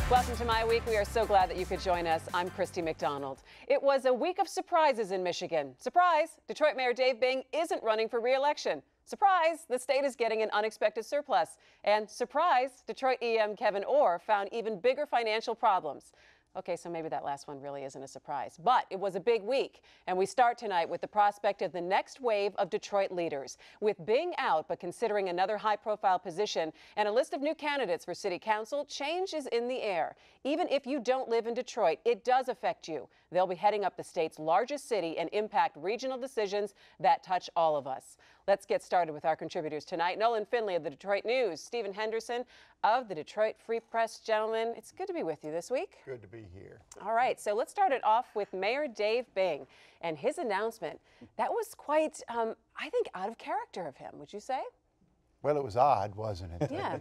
Welcome to MiWeek. We are so glad that you could join us. I'm Christy McDonald. It was a week of surprises in Michigan. Surprise! Detroit Mayor Dave Bing isn't running for re-election. Surprise! The state is getting an unexpected surplus. And surprise! Detroit EM Kevyn Orr found even bigger financial problems. Okay, so maybe that last one really isn't a surprise, but it was a big week. And we start tonight with the prospect of the next wave of Detroit leaders. With Bing out, but considering another high-profile position and a list of new candidates for city council, change is in the air. Even if you don't live in Detroit, it does affect you. They'll be heading up the state's largest city and impact regional decisions that touch all of us. Let's get started with our contributors tonight. Nolan Finley of the Detroit News, Stephen Henderson of the Detroit Free Press. Gentlemen, it's good to be with you this week. Good to be here. All right, so let's start it off with Mayor Dave Bing and his announcement. That was quite, I think, out of character of him, would you say? Well, it was odd, wasn't it? Yeah.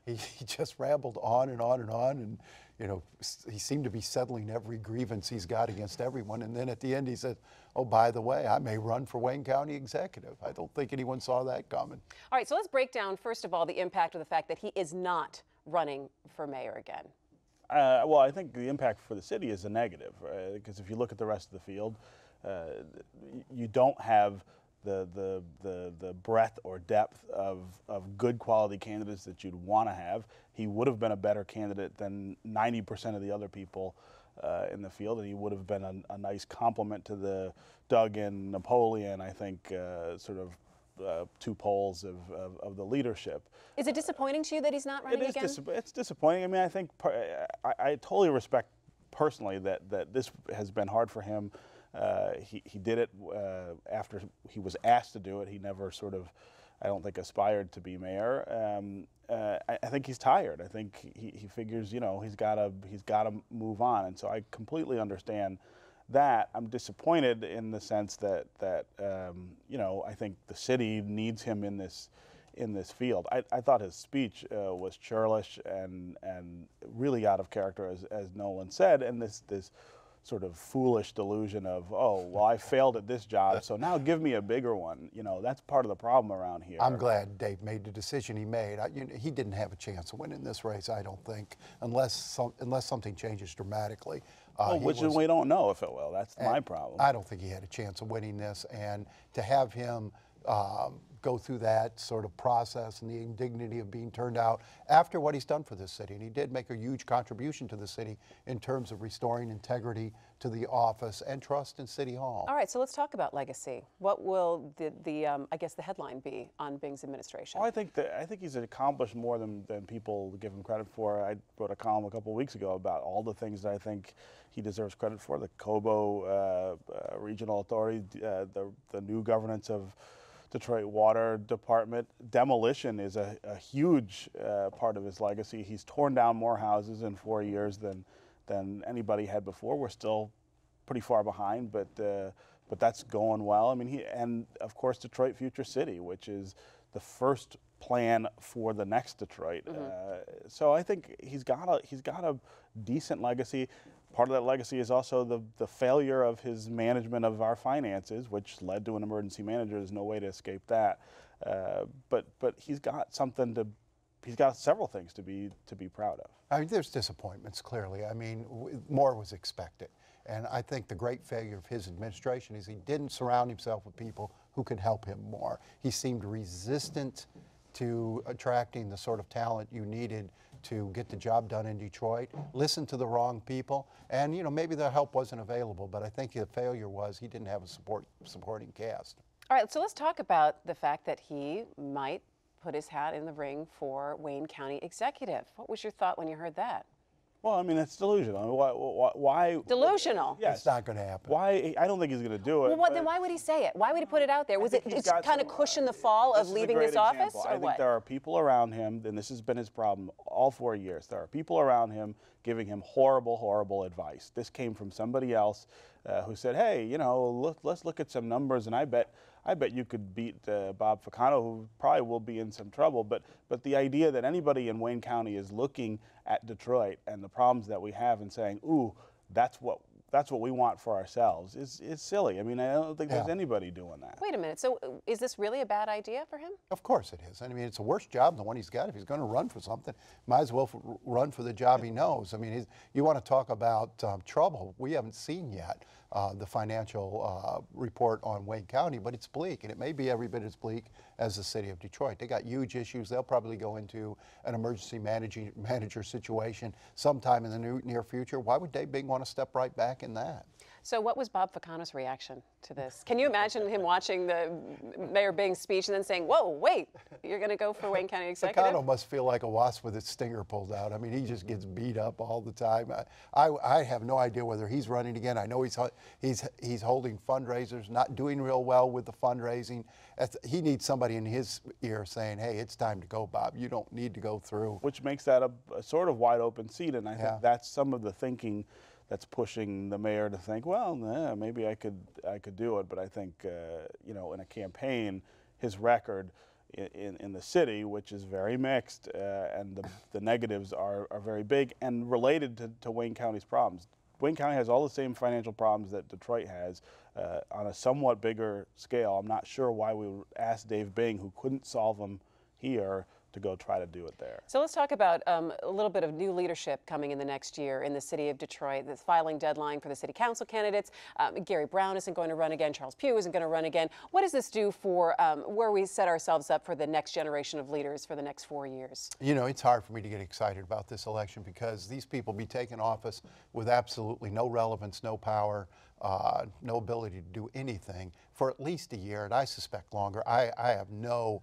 He just rambled on and on and on, and you know, he seemed to be settling every grievance he's got against everyone. And then at the end, he said, "Oh, by the way, I may run for Wayne County Executive." I don't think anyone saw that coming. All right, so let's break down first of all the impact of the fact that he is not running for mayor again. Well, I think the impact for the city is a negative, because if you look at the rest of the field, you don't have the breadth or depth of good quality candidates that you'd want to have. He would have been a better candidate than 90% of the other people in the field, and he would have been a nice complement to the Doug and Napoleon, I think, sort of two poles of the leadership. Is it disappointing to you that he's not running again? It's disappointing. I mean, I think I totally respect personally that this has been hard for him. He did it after he was asked to do it. He never sort of, I don't think, aspired to be mayor. I think he's tired. I think he figures, you know, he's got to move on, and so I completely understand that. I'm disappointed in the sense that you know, I think the city needs him in this field. I thought his speech was churlish and really out of character, as Nolan said, and this sort of foolish delusion of, oh, well, I failed at this job, so now give me a bigger one. You know, that's part of the problem around here. I'm glad Dave made the decision he made. You know, he didn't have a chance of winning this race, I don't think, unless something changes dramatically. Which we don't know if it will. That's my problem. I don't think he had a chance of winning this, and to have him go through that sort of process and the indignity of being turned out after what he's done for this city. And he did make a huge contribution to the city in terms of restoring integrity to the office and trust in City Hall. All right, so let's talk about legacy. What will I guess the headline be on Bing's administration? Well, I think he's accomplished more than people give him credit for. I wrote a column a couple of weeks ago about all the things that I think he deserves credit for: the Cobo Regional Authority, the new governance of Detroit Water Department. Demolition is a huge part of his legacy. He's torn down more houses in 4 years than anybody had before. We're still pretty far behind, but that's going well. I mean, and of course Detroit Future City, which is the first plan for the next Detroit. So I think he's got a decent legacy. Part of that legacy is also the failure of his management of our finances, which led to an emergency manager. There's no way to escape that. But he's got he's got several things to be proud of. I mean, there's disappointments, clearly. I mean, more was expected. And I think the great failure of his administration is he didn't surround himself with people who could help him more. He seemed resistant to attracting the sort of talent you needed to get the job done in Detroit, listen to the wrong people, and you know, maybe the help wasn't available, but I think the failure was he didn't have a supporting cast. All right, so let's talk about the fact that he might put his hat in the ring for Wayne County Executive. What was your thought when you heard that? Well, I mean, it's delusional. I mean, why? Delusional? Yes. It's not going to happen. Why? I don't think he's going to do it. Well, then why would he say it? Why would he put it out there? Was it just kind of cushion the fall of leaving this office, or what? I think there are people around him, and this has been his problem all 4 years. There are people around him giving him horrible, horrible advice. This came from somebody else who said, hey, you know, let's look at some numbers, and I bet you could beat Bob Ficano, who probably will be in some trouble. But the idea that anybody in Wayne County is looking at Detroit and the problems that we have and saying, ooh, that's what that's what we want for ourselves is silly. I mean, I don't think there's anybody doing that. Wait a minute. So is this really a bad idea for him? Of course it is. I mean, it's a worse job than the one he's got. If he's going to run for something, might as well run for the job he knows. I mean, you want to talk about trouble. We haven't seen yet the financial report on Wayne County, but it's bleak, and it may be every bit as bleak as the city of Detroit. They got huge issues. They'll probably go into an emergency manager situation sometime in the near future. Why would Dave Bing want to step right back in that? So what was Bob Ficano's reaction to this? Can you imagine him watching the Mayor Bing's speech and then saying, whoa, wait, you're going to go for Wayne County Executive? Ficano must feel like a wasp with its stinger pulled out. I mean, he just gets beat up all the time. I have no idea whether he's running again. I know he's holding fundraisers, not doing real well with the fundraising. He needs somebody in his ear saying, hey, it's time to go, Bob. You don't need to go through. Which makes that a sort of wide open seat, and I think that's some of the thinking that's pushing the mayor to think, well, maybe I could do it. But I think, you know, in a campaign, his record in the city, which is very mixed, and the negatives are very big and related to Wayne County's problems. Wayne County has all the same financial problems that Detroit has on a somewhat bigger scale. I'm not sure why we would ask Dave Bing, who couldn't solve them here, to go try to do it there. So let's talk about a little bit of new leadership coming in the next year in the city of Detroit. The filing deadline for the city council candidates. Gary Brown isn't going to run again. Charles Pugh isn't going to run again. What does this do for where we set ourselves up for the next generation of leaders for the next 4 years? You know, it's hard for me to get excited about this election because these people be taking office with absolutely no relevance, no power, no ability to do anything for at least a year, and I suspect longer. I have no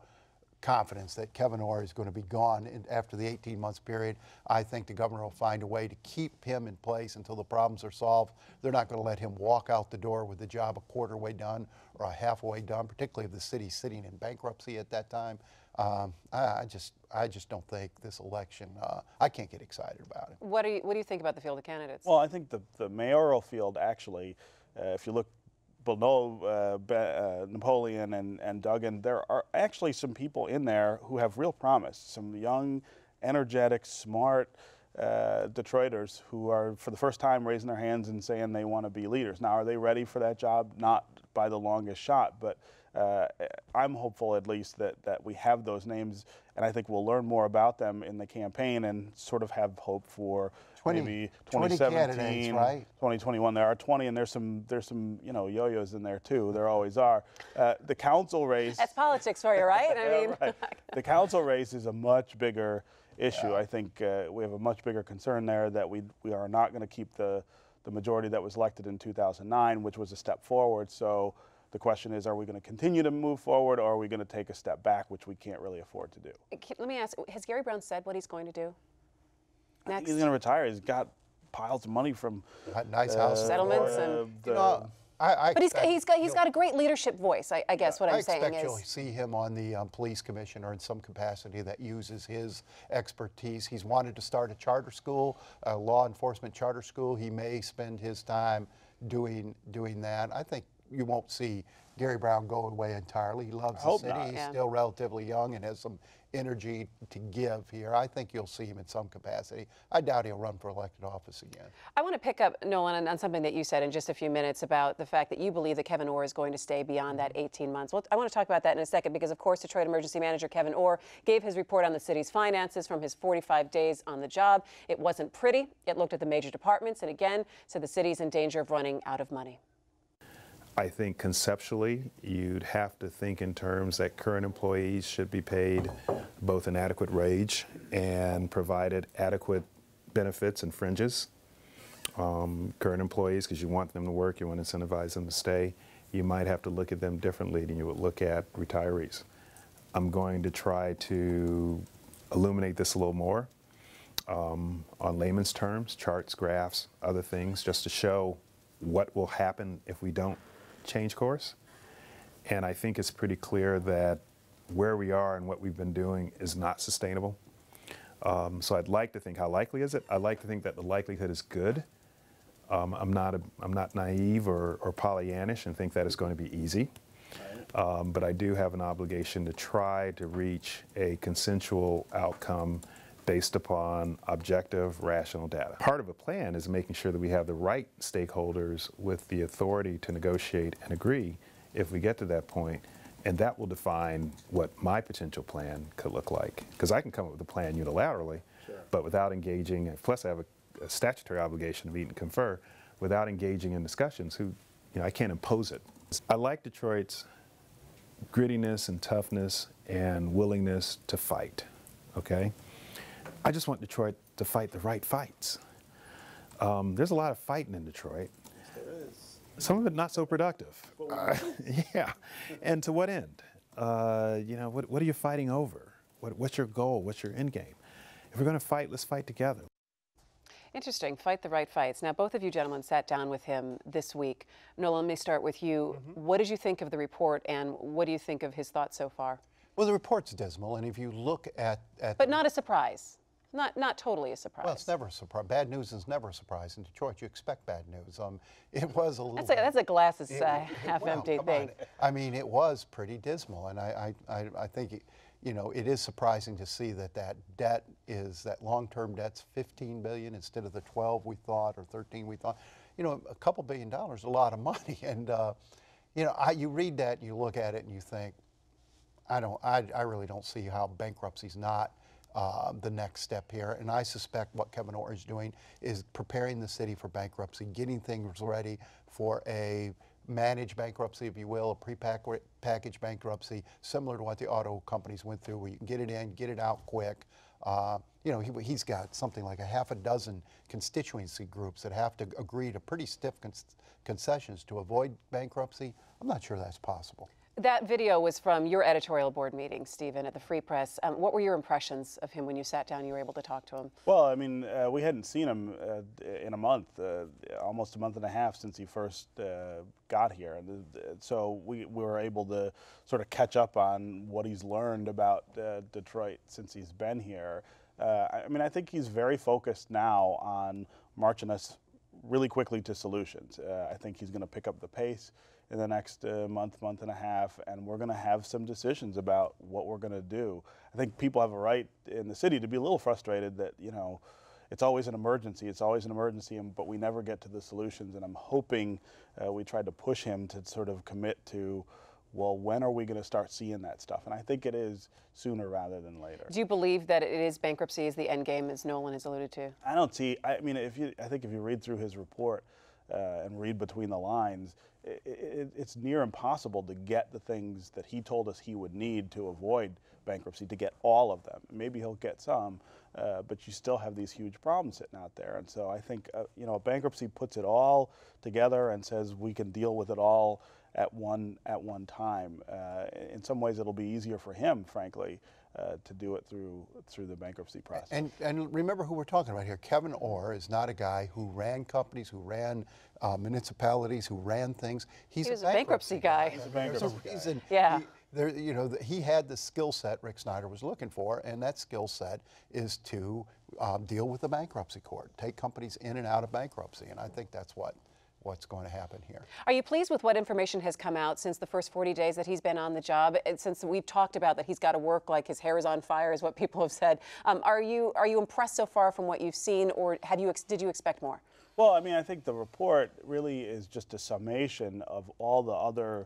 confidence that Kevyn Orr is going to be gone after the 18-month period. I think the governor will find a way to keep him in place until the problems are solved. They're not going to let him walk out the door with the job a quarter way done or a halfway done, particularly if the city's sitting in bankruptcy at that time. I just don't think this election, I can't get excited about it. What do you think about the field of candidates? Well, I think the mayoral field actually, if you look below Napoleon and Duggan, there are actually some people in there who have real promise, some young, energetic, smart Detroiters who are for the first time raising their hands and saying they want to be leaders. Now, are they ready for that job? Not by the longest shot, but I'm hopeful at least that we have those names, and I think we'll learn more about them in the campaign and sort of have hope for maybe 2017, right? 2021. There are 20, and there's some you know yo-yos in there too. There always are. The council race. That's politics for you, right? I mean, right. The council race is a much bigger issue. I think we have a much bigger concern there that we are not going to keep the majority that was elected in 2009, which was a step forward. So the question is, are we going to continue to move forward, or are we going to take a step back, which we can't really afford to do? Let me ask, has Gary Brown said what he's going to do next? I think he's going to retire. He's got piles of money from nice house settlements and. But he's got a great leadership voice. I guess what I'm saying is. I expect you'll see him on the police commission or in some capacity that uses his expertise. He's wanted to start a charter school, a law enforcement charter school. He may spend his time doing that. I think you won't see Gary Brown go away entirely. He loves the city. He's still relatively young and has some energy to give here. I think you'll see him in some capacity. I doubt he'll run for elected office again. I want to pick up, Nolan, on something that you said in just a few minutes about the fact that you believe that Kevyn Orr is going to stay beyond that 18 months. Well, I want to talk about that in a second because, of course, Detroit Emergency Manager Kevyn Orr gave his report on the city's finances from his 45 days on the job. It wasn't pretty. It looked at the major departments and, again, said the city's in danger of running out of money. I think conceptually, you'd have to think in terms that current employees should be paid both an adequate wage and provided adequate benefits and fringes. Current employees, because you want them to work, you want to incentivize them to stay, you might have to look at them differently than you would look at retirees. I'm going to try to illuminate this a little more on layman's terms, charts, graphs, other things, just to show what will happen if we don't change course. And I think it's pretty clear that where we are and what we've been doing is not sustainable. So I'd like to think, how likely is it? I'd like to think that the likelihood is good. I'm not naive or Pollyannish and think that it's going to be easy. But I do have an obligation to try to reach a consensual outcome based upon objective, rational data. Part of a plan is making sure that we have the right stakeholders with the authority to negotiate and agree if we get to that point, and that will define what my potential plan could look like. Because I can come up with a plan unilaterally, but without engaging, plus I have a statutory obligation to meet and confer, without engaging in discussions, I can't impose it. I like Detroit's grittiness and toughness and willingness to fight, okay? I just want Detroit to fight the right fights. There's a lot of fighting in Detroit. Yes, there is. Some of it not so productive. Yeah, and to what end? What are you fighting over? What's your goal? What's your end game? If we're going to fight, let's fight together. Interesting. Fight the right fights. Now, both of you gentlemen sat down with him this week. Nolan, let me start with you. What did you think of the report, and what do you think of his thoughts so far? Well, the report's dismal, and if you look at But not a surprise. Not totally a surprise. Well, it's never a surprise. Bad news is never a surprise. In Detroit, you expect bad news. It was a little. That's a glass is half empty thing. I mean, it was pretty dismal, and I think it is surprising to see that long-term debt's $15 billion instead of the 12 we thought or 13 we thought. A couple $1 billion is a lot of money, and you read that, and you look at it, and you think, I really don't see how bankruptcy's not the next step here. And I suspect what Kevyn Orr is doing is preparing the city for bankruptcy, getting things ready for a managed bankruptcy, if you will, a pre-packaged bankruptcy, similar to what the auto companies went through, where you can get it in, get it out quick. He's got something like a half a dozen constituency groups that have to agree to pretty stiff concessions to avoid bankruptcy. I'm not sure that's possible. That video was from your editorial board meeting, Stephen, at the Free Press. What were your impressions of him when you sat down and you were able to talk to him? Well, I mean, we hadn't seen him in a month, almost a month and a half since he first got here. And so we were able to sort of catch up on what he's learned about Detroit since he's been here. I think he's very focused now on marching us really quickly to solutions. I think he's going to pick up the pace in the next month and a half, and we're going to have some decisions about what we're going to do. I think people have a right in the city to be a little frustrated that, it's always an emergency, but we never get to the solutions, and I'm hoping we tried to push him to sort of commit to, well, when are we going to start seeing that stuff? And I think it is sooner rather than later. Do you believe that it is bankruptcy is the end game, as Nolan has alluded to? I don't see, I think if you read through his report and read between the lines, it's near impossible to get the things that he told us he would need to avoid bankruptcy, to get all of them. Maybe he'll get some, but you still have these huge problems sitting out there. And so I think, bankruptcy puts it all together and says we can deal with it all at one time. In some ways, it'll be easier for him, frankly, to do it through the bankruptcy process. And remember who we're talking about here. Kevyn Orr is not a guy who ran companies, who ran municipalities, who ran things. He was a bankruptcy guy. He's a bankruptcy guy. Yeah. He had the skill set Rick Snyder was looking for, and that skill set is to deal with the bankruptcy court, take companies in and out of bankruptcy, and I think that's what's going to happen here. Are you pleased with what information has come out since the first 40 days that he's been on the job? And since we've talked about that he's got to work like his hair is on fire, is what people have said. Are you impressed so far from what you've seen, or did you expect more? Well, I think the report really is just a summation of all the other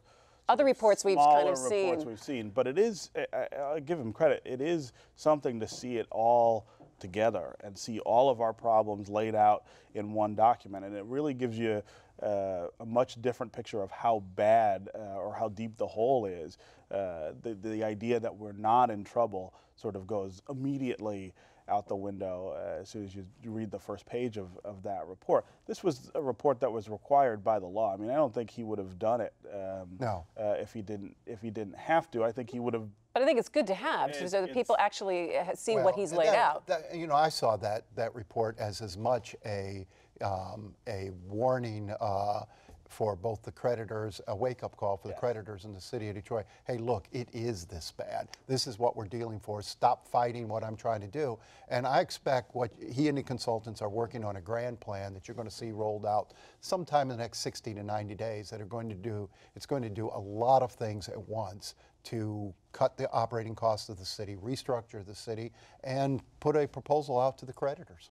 reports we've kind of seen. Reports we've seen, but it is, I'll give him credit, it is something to see it all together and see all of our problems laid out in one document, and it really gives you a much different picture of how bad or how deep the hole is. The idea that we're not in trouble sort of goes immediately out the window as soon as you read the first page of that report. This was a report that was required by the law. I don't think he would have done it if he didn't have to. I think he would have. But I think it's good to have so that people actually see what he's laid out. I saw that report as much a warning for both the creditors, a wake-up call for the creditors in the city of Detroit. Hey, look, it is this bad. This is what we're dealing for. Stop fighting what I'm trying to do. And I expect what he and the consultants are working on, a grand plan that you're going to see rolled out sometime in the next 60 to 90 days that are going to do, it's going to do a lot of things at once to cut the operating costs of the city, restructure the city, and put a proposal out to the creditors.